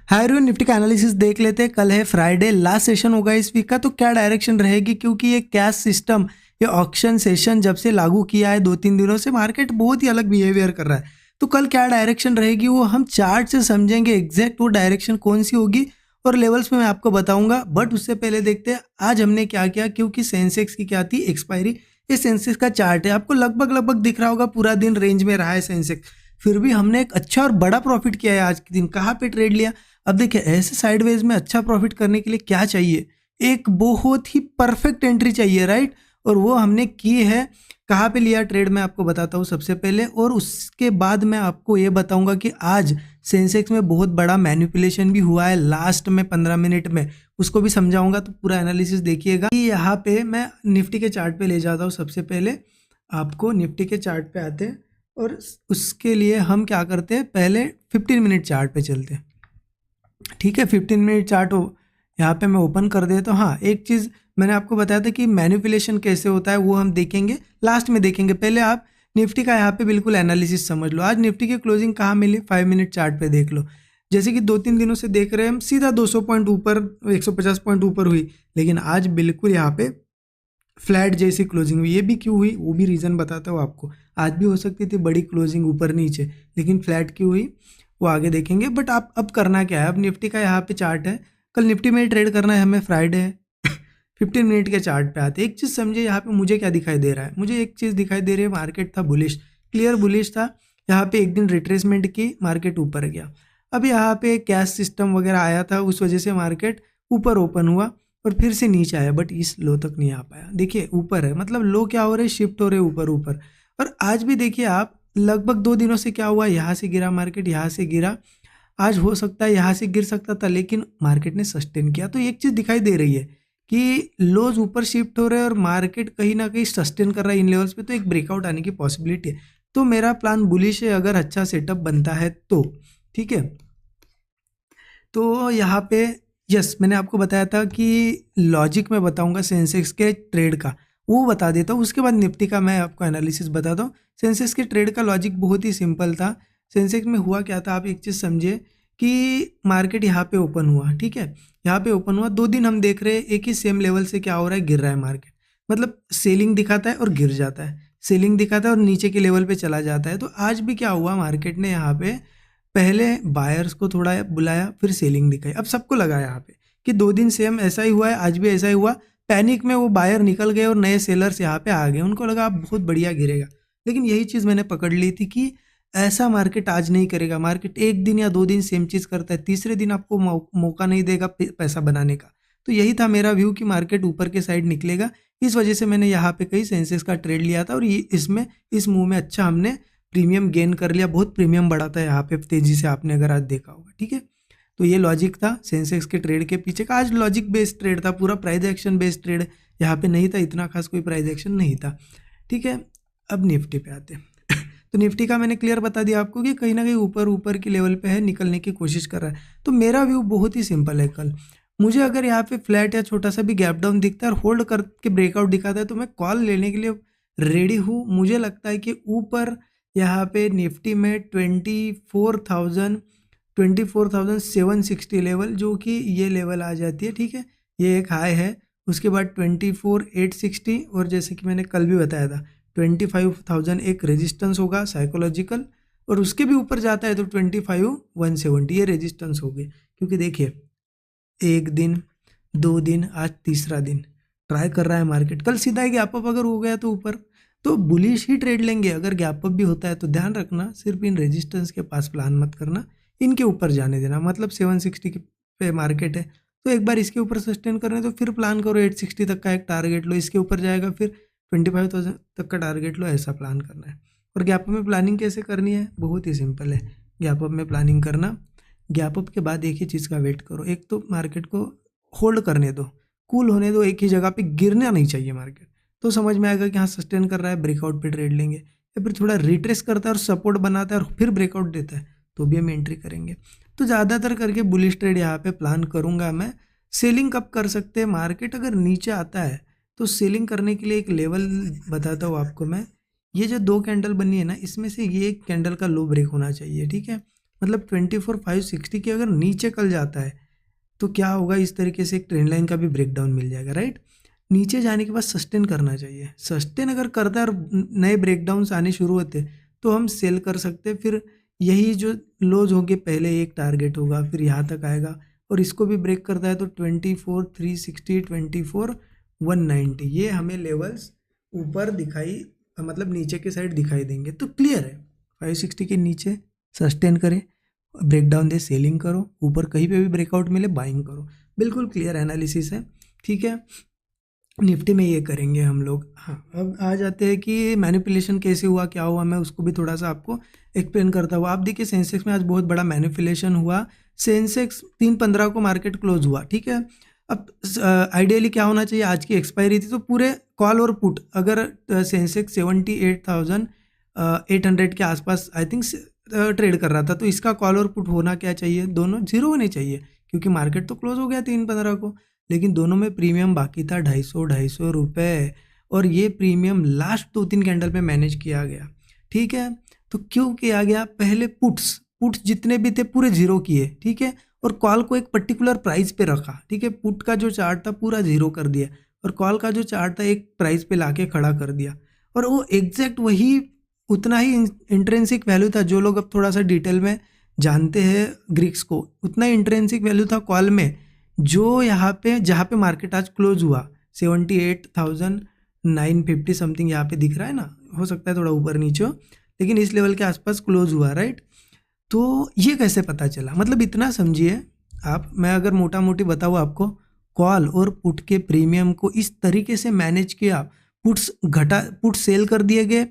Hi everyone, Nifty का analysis देख लेते हैं। कल है फ्राइडे, लास्ट सेशन होगा इस वीक का, तो क्या डायरेक्शन रहेगी, क्योंकि ये कैश सिस्टम, ये ऑक्शन सेशन जब से लागू किया है 2-3 दिनों से मार्केट बहुत ही अलग बिहेवियर कर रहा है। तो कल क्या डायरेक्शन रहेगी वो हम चार्ट से समझेंगे, एग्जैक्ट वो डायरेक्शन कौन सी होगी और लेवल्स में मैं आपको बताऊंगा। बट उससे पहले देखते हैं आज हमने क्या किया, क्योंकि सेंसेक्स की क्या थी एक्सपायरी। ये सेंसेक्स का चार्ट है, आपको लगभग लगभग दिख रहा होगा, पूरा दिन रेंज में रहा है सेंसेक्स। फिर भी हमने एक अच्छा और बड़ा प्रॉफिट किया है आज के दिन। कहाँ पे ट्रेड लिया, अब देखिए ऐसे साइडवेज में अच्छा प्रॉफिट करने के लिए क्या चाहिए, एक बहुत ही परफेक्ट एंट्री चाहिए, राइट। और वो हमने की है। कहाँ पे लिया ट्रेड मैं आपको बताता हूँ सबसे पहले, और उसके बाद मैं आपको ये बताऊंगा कि आज सेंसेक्स में बहुत बड़ा मैनिपुलेशन भी हुआ है लास्ट में 15 मिनट में, उसको भी समझाऊंगा। तो पूरा एनालिसिस देखिएगा। यहाँ पे मैं निफ्टी के चार्ट पे ले जाता हूँ। सबसे पहले आपको निफ्टी के चार्ट पे आते हैं और उसके लिए हम क्या करते हैं, पहले 15 मिनट चार्ट पे चलते हैं। ठीक है, 15 मिनट चार्ट हो यहाँ पे मैं ओपन कर देता हूँ। हाँ, एक चीज़ मैंने आपको बताया था कि मैनिपुलेशन कैसे होता है, वो हम देखेंगे लास्ट में देखेंगे। पहले आप निफ्टी का यहाँ पे बिल्कुल एनालिसिस समझ लो। आज निफ्टी की क्लोजिंग कहाँ मिली, 5 मिनट चार्ट पे देख लो। जैसे कि 2-3 दिनों से देख रहे हैं हम, सीधा 200 पॉइंट ऊपर, 150 पॉइंट ऊपर हुई, लेकिन आज बिल्कुल यहाँ पे फ्लैट जैसी क्लोजिंग हुई। ये भी क्यों हुई वो भी रीज़न बताता हूँ आपको। आज भी हो सकती थी बड़ी क्लोजिंग ऊपर नीचे, लेकिन फ्लैट क्यों हुई वो आगे देखेंगे। बट आप अब करना क्या है, अब निफ्टी का यहाँ पे चार्ट है, कल निफ्टी में ट्रेड करना है हमें, फ्राइडे है। 15 मिनट के चार्ट पे आते हैं। एक चीज़ समझिए, यहाँ पे मुझे क्या दिखाई दे रहा है, मुझे एक चीज़ दिखाई दे रही है, मार्केट था बुलिश, क्लियर बुलिश था। यहाँ पे एक दिन रिट्रेसमेंट की, मार्केट ऊपर गया। अब यहाँ पे कैश सिस्टम वगैरह आया था, उस वजह से मार्केट ऊपर ओपन हुआ और फिर से नीचे आया, बट इस लो तक नहीं आ पाया। देखिए ऊपर है, मतलब लो क्या हो रहे, शिफ्ट हो रहे ऊपर ऊपर। और आज भी देखिए आप, लगभग 2 दिनों से क्या हुआ, यहाँ से गिरा मार्केट, यहाँ से गिरा। आज हो सकता है यहाँ से गिर सकता था, लेकिन मार्केट ने सस्टेन किया। तो एक चीज़ दिखाई दे रही है कि लोज ऊपर शिफ्ट हो रहे हैं और मार्केट कहीं ना कहीं सस्टेन कर रहा है इन लेवल्स पे, तो एक ब्रेकआउट आने की पॉसिबिलिटी है। तो मेरा प्लान बुलिश है, अगर अच्छा सेटअप बनता है तो। ठीक है, तो यहाँ पे यस, मैंने आपको बताया था कि लॉजिक में बताऊंगा सेंसेक्स के ट्रेड का, वो बता देता हूँ। उसके बाद निफ्टी का मैं आपको एनालिसिस बताता हूँ। सेंसेक्स के ट्रेड का लॉजिक बहुत ही सिंपल था। सेंसेक्स में हुआ क्या था, आप एक चीज़ समझिए कि मार्केट यहाँ पे ओपन हुआ, ठीक है, यहाँ पे ओपन हुआ, 2 दिन हम देख रहे हैं एक ही सेम लेवल से क्या हो रहा है, गिर रहा है मार्केट। मतलब सेलिंग दिखाता है और गिर जाता है, सेलिंग दिखाता है और नीचे के लेवल पे चला जाता है। तो आज भी क्या हुआ, मार्केट ने यहाँ पे पहले बायर्स को थोड़ा बुलाया, फिर सेलिंग दिखाई। अब सबको लगा यहाँ पे कि 2 दिन सेम ऐसा ही हुआ है, आज भी ऐसा ही हुआ। पैनिक में वो बायर निकल गए और नए सेलर्स यहाँ पे आ गए, उनको लगा अब बहुत बढ़िया गिरेगा। लेकिन यही चीज़ मैंने पकड़ ली थी कि ऐसा मार्केट आज नहीं करेगा। मार्केट 1 दिन या 2 दिन सेम चीज़ करता है, तीसरे दिन आपको मौका नहीं देगा पैसा बनाने का। तो यही था मेरा व्यू कि मार्केट ऊपर के साइड निकलेगा। इस वजह से मैंने यहाँ पे कई सेंसेस का ट्रेड लिया था, और ये इसमें इस मूव में अच्छा हमने प्रीमियम गेन कर लिया, बहुत प्रीमियम बढ़ा था यहाँ पे तेजी से, आपने अगर आज देखा होगा। ठीक है, तो ये लॉजिक था सेंसेक्स के ट्रेड के पीछे का। आज लॉजिक बेस्ड ट्रेड था, पूरा प्राइस एक्शन बेस्ड ट्रेड यहाँ पे नहीं था, इतना खास कोई प्राइस एक्शन नहीं था। ठीक है, अब निफ्टी पे आते हैं। तो निफ्टी का मैंने क्लियर बता दिया आपको कि कहीं ना कहीं ऊपर ऊपर की लेवल पे है, निकलने की कोशिश कर रहा है। तो मेरा व्यू बहुत ही सिंपल है, कल मुझे अगर यहाँ पे फ्लैट या छोटा सा भी गैप डाउन दिखता है और होल्ड करके ब्रेकआउट दिखाता है, तो मैं कॉल लेने के लिए रेडी हूँ। मुझे लगता है कि ऊपर यहाँ पे निफ्टी में 24,760 लेवल, जो कि ये लेवल आ जाती है। ठीक है, ये एक हाई है। उसके बाद 24,860, और जैसे कि मैंने कल भी बताया था 25,000 एक रेजिस्टेंस होगा साइकोलॉजिकल, और उसके भी ऊपर जाता है तो 25,170 ये रेजिस्टेंस हो गए। क्योंकि देखिए 1 दिन, 2 दिन, आज तीसरा दिन ट्राई कर रहा है मार्केट। कल सीधा गैप अप अगर हो गया तो ऊपर, तो बुलिश ही ट्रेड लेंगे। अगर गैप अप भी होता है तो ध्यान रखना, सिर्फ इन रेजिस्टेंस के पास प्लान मत करना, इनके ऊपर जाने देना। मतलब 760 पे मार्केट है, तो एक बार इसके ऊपर सस्टेन करना है तो फिर प्लान करो 860 तक का एक टारगेट लो, इसके ऊपर जाएगा फिर 25,000 तक का टारगेट लो, ऐसा प्लान करना है। और गैप अप में प्लानिंग कैसे करनी है, बहुत ही सिंपल है। गैप अप में प्लानिंग करना, गैप अप के बाद एक ही चीज़ का वेट करो, एक तो मार्केट को होल्ड करने दो, कूल होने दो, एक ही जगह पे गिरना नहीं चाहिए मार्केट। तो समझ में आएगा कि हाँ सस्टेन कर रहा है, ब्रेकआउट पे ट्रेड लेंगे। या फिर थोड़ा रिट्रेस करता है और सपोर्ट बनाता है और फिर ब्रेकआउट देता है, तो भी हम एंट्री करेंगे। तो ज़्यादातर करके बुलिश ट्रेड यहाँ पे प्लान करूँगा मैं। सेलिंग कब कर सकते हैं, मार्केट अगर नीचे आता है तो सेलिंग करने के लिए एक लेवल बताता हूँ आपको मैं। ये जो 2 कैंडल बनी है ना, इसमें से ये एक कैंडल का लो ब्रेक होना चाहिए। ठीक है, मतलब 24,560 के अगर नीचे कल जाता है तो क्या होगा, इस तरीके से एक ट्रेंड लाइन का भी ब्रेकडाउन मिल जाएगा, राइट। नीचे जाने के बाद सस्टेन करना चाहिए, सस्टेन अगर करता है और नए ब्रेकडाउन्स आने शुरू होते तो हम सेल कर सकते हैं। फिर यही जो लोज होंगे, पहले एक टारगेट होगा, फिर यहाँ तक आएगा और इसको भी ब्रेक करता है तो 24,360, 24,190 ये हमें लेवल्स ऊपर दिखाई, मतलब नीचे के साइड दिखाई देंगे। तो क्लियर है, 560 के नीचे सस्टेन करें, ब्रेकडाउन दे सेलिंग करो, ऊपर कहीं पे भी ब्रेकआउट मिले बाइंग करो। बिल्कुल क्लियर एनालिसिस है, ठीक है। निफ्टी में ये करेंगे हम लोग। हाँ, अब आ जाते हैं कि मैनिपुलेशन कैसे हुआ, क्या हुआ, मैं उसको भी थोड़ा सा आपको एक्सप्लेन करता हूँ। आप देखिए सेंसेक्स में आज बहुत बड़ा मैनिपुलेशन हुआ, सेंसेक्स 315 को मार्केट क्लोज हुआ, ठीक है। अब आइडियली क्या होना चाहिए, आज की एक्सपायरी थी तो पूरे कॉल और पुट, अगर सेंसेक्स 78,800 के आसपास आई थिंक ट्रेड कर रहा था, तो इसका कॉल और पुट होना क्या चाहिए, दोनों जीरो होने चाहिए, क्योंकि मार्केट तो क्लोज हो गया 315 को। लेकिन दोनों में प्रीमियम बाकी था 250 रुपये, और ये प्रीमियम लास्ट 2-3 कैंडल पे मैनेज किया गया, ठीक है। तो क्यों किया गया, पहले पुट्स जितने भी थे पूरे जीरो किए, ठीक है, और कॉल को एक पर्टिकुलर प्राइस पे रखा, ठीक है। पुट का जो चार्ट था पूरा जीरो कर दिया और कॉल का जो चार्ट था एक प्राइस पे लाके खड़ा कर दिया, और वो एग्जैक्ट वही उतना ही इंट्रेंसिक वैल्यू था। जो लोग अब थोड़ा सा डिटेल में जानते हैं ग्रीक्स को, उतना ही इंट्रेंसिक वैल्यू था कॉल में, जो यहाँ पे जहाँ पे मार्केट आज क्लोज हुआ 78,950 समथिंग यहाँ पे दिख रहा है ना, हो सकता है थोड़ा ऊपर नीचे हो, लेकिन इस लेवल के आसपास क्लोज हुआ, राइट। तो ये कैसे पता चला, मतलब इतना समझिए आप, मैं अगर मोटा मोटी बताऊँ आपको, कॉल और पुट के प्रीमियम को इस तरीके से मैनेज किया, पुट सेल कर दिए गए,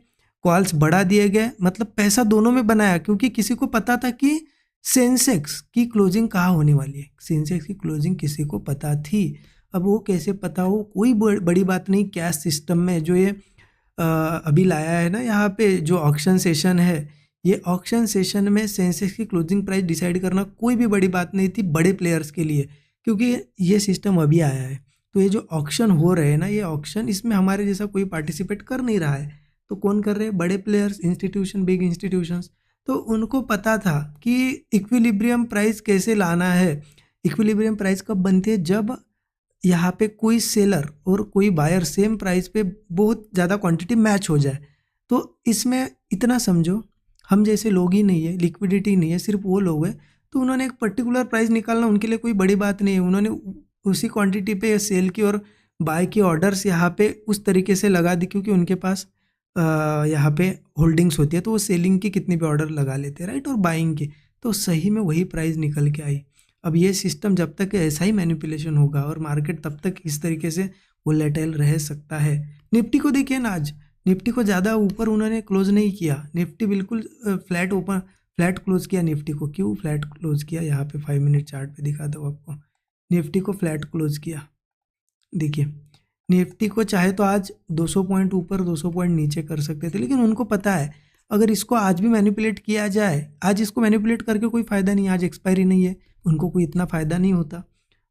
कॉल्स बढ़ा दिए गए, मतलब पैसा दोनों में बनाया, क्योंकि किसी को पता था कि सेंसेक्स की क्लोजिंग कहाँ होने वाली है, सेंसेक्स की क्लोजिंग किसी को पता थी। अब वो कैसे पता हो, कोई बड़ी बात नहीं, कैश सिस्टम में जो ये अभी लाया है ना यहाँ पे जो ऑक्शन सेशन है, ये ऑक्शन सेशन में सेंसेक्स की क्लोजिंग प्राइस डिसाइड करना कोई भी बड़ी बात नहीं थी बड़े प्लेयर्स के लिए, क्योंकि ये सिस्टम अभी आया है। तो ये जो ऑक्शन हो रहे हैं ना, ये ऑक्शन, इसमें हमारे जैसा कोई पार्टिसिपेट कर नहीं रहा है, तो कौन कर रहे हैं, बड़े प्लेयर्स, इंस्टीट्यूशन, बिग इंस्टीट्यूशंस। तो उनको पता था कि इक्विलिब्रियम प्राइस कैसे लाना है। इक्विलिब्रियम प्राइस कब बनती है, जब यहाँ पे कोई सेलर और कोई बायर सेम प्राइस पे बहुत ज़्यादा क्वांटिटी मैच हो जाए। तो इसमें इतना समझो, हम जैसे लोग ही नहीं है, लिक्विडिटी नहीं है, सिर्फ वो लोग हैं, तो उन्होंने एक पर्टिकुलर प्राइस निकालना उनके लिए कोई बड़ी बात नहीं है। उन्होंने उसी क्वांटिटी पे सेल की और बाय की ऑर्डर्स यहाँ पे उस तरीके से लगा दी, क्योंकि उनके पास यहाँ पे होल्डिंग्स होती है, तो वो सेलिंग की कितनी भी ऑर्डर लगा लेते हैं, राइट, और बाइंग की, तो सही में वही प्राइस निकल के आई। अब ये सिस्टम जब तक ऐसा ही मैनिपुलेशन होगा और मार्केट तब तक इस तरीके से वोलेटाइल रह सकता है। निफ्टी को देखिए ना, आज निफ्टी को ज़्यादा ऊपर उन्होंने क्लोज नहीं किया, निफ्टी बिल्कुल फ्लैट क्लोज किया। निफ्टी को क्यों फ्लैट क्लोज किया, यहाँ पे 5 मिनट चार्ट पे दिखा दो आपको, निफ्टी को फ्लैट क्लोज किया। देखिए निफ्टी को चाहे तो आज 200 पॉइंट ऊपर 200 पॉइंट नीचे कर सकते थे, लेकिन उनको पता है अगर इसको आज भी मैनिपुलेट किया जाए, आज इसको मैनिपुलेट करके कोई फ़ायदा नहीं, आज एक्सपायरी नहीं है, उनको कोई इतना फ़ायदा नहीं होता,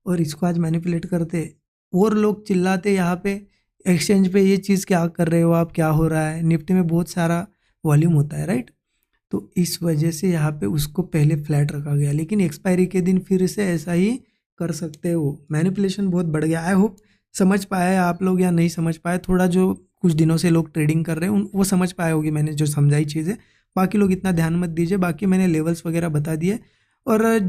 और इसको आज मैनिपुलेट करते और लोग चिल्लाते यहाँ पे एक्सचेंज पे, ये चीज़ क्या कर रहे हो आप, क्या हो रहा है। निफ्टी में बहुत सारा वॉल्यूम होता है, राइट, तो इस वजह से यहाँ पे उसको पहले फ्लैट रखा गया, लेकिन एक्सपायरी के दिन फिर से ऐसा ही कर सकते हो। मैनिपुलेशन बहुत बढ़ गया। आई होप समझ पाए आप लोग, या नहीं समझ पाए, थोड़ा जो कुछ दिनों से लोग ट्रेडिंग कर रहे हैं वो समझ पाए होगी मैंने जो समझाई चीज़ें, बाकी लोग इतना ध्यान मत दीजिए। बाकी मैंने लेवल्स वगैरह बता दिए, और जो